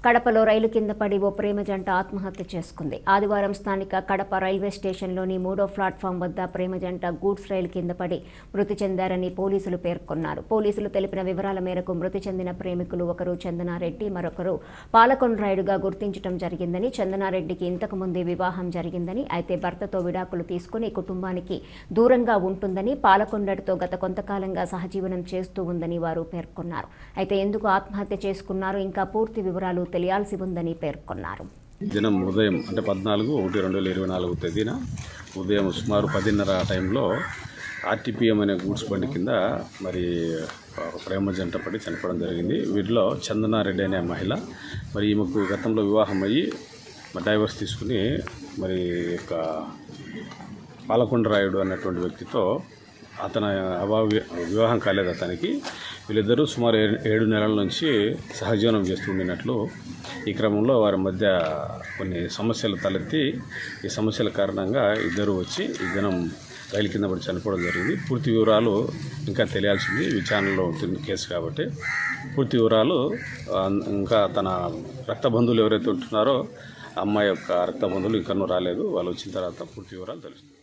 కడపలో రైలు కింద పడి ఓ ప్రేమ జంట ఆత్మహత్య చేసుకుంది. ఆదివారం స్థానిక కడప రైల్వే స్టేషన్లోని 3వ ప్లాట్ఫామ్ వద్ద ప్రేమ జంట గూడ్స్ రైలు కింద పడి మృతి చెందారని పోలీసులు పేర్కొన్నారు. పోలీసులు తెలిపిన వివరాల మేరకు మృతి చెందిన ప్రేమికులు ఒకరు చందనారెడ్డి, మరొకరు పాలకొండరాయుడుగా గుర్తించడం జరిగిందని, చందనారెడ్డికి ఇంతకు ముందే వివాహం జరిగిందని, అయితే భర్తతో విడాకులు తీసుకుని కుటుంబానికి దూరంగా ఉంటుందని, పాలకొండతో గత కొంతకాలంగా సహజీవనం చేస్తూ ఉందని వారు పేర్కొన్నారు. అయితే ఎందుకు ఆత్మహత్య చేసుకున్నారో ఇంకా పూర్తి వివరాలు తెలియాల్సి ఉందని పేర్కొన్నారు. దినం ఉదయం అంటే 14/1/2024 తేదీన ఉదయం సుమారు 10:30 టైంలో ఆర్టీపీఎం అనే గూడ్స్ బండి కింద మరి ప్రేమ జంట పడి చనిపోవడం జరిగింది. వీటిలో చందనారెడ్డి అనే మహిళ, మరి ఈమెకు గతంలో వివాహం అయ్యి డైవర్స్ తీసుకుని మరి పాలకొండరాయుడు అన్నటువంటి వ్యక్తితో అతని వివాహం కాలేదు అతనికి. వీళ్ళిద్దరూ సుమారు 7 నెలల నుంచి సహజీవనం చేస్తుండినట్లు, ఈ క్రమంలో వారి మధ్య కొన్ని సమస్యలు తలెత్తి ఈ సమస్యల కారణంగా ఇద్దరు వచ్చి ఈ దినం రైలు కింద పడి చనిపోవడం జరిగింది. పూర్తి వివరాలు ఇంకా తెలియాల్సింది, విచారణలో ఉంటుంది కేసు కాబట్టి. పూర్తి వివరాలు ఇంకా తన రక్త బంధువులు ఎవరైతే ఉంటున్నారో అమ్మాయి యొక్క రక్త బంధువులు ఇంకా రాలేదు, వాళ్ళు వచ్చిన తర్వాత పూర్తి వివరాలు తెలుస్తుంది.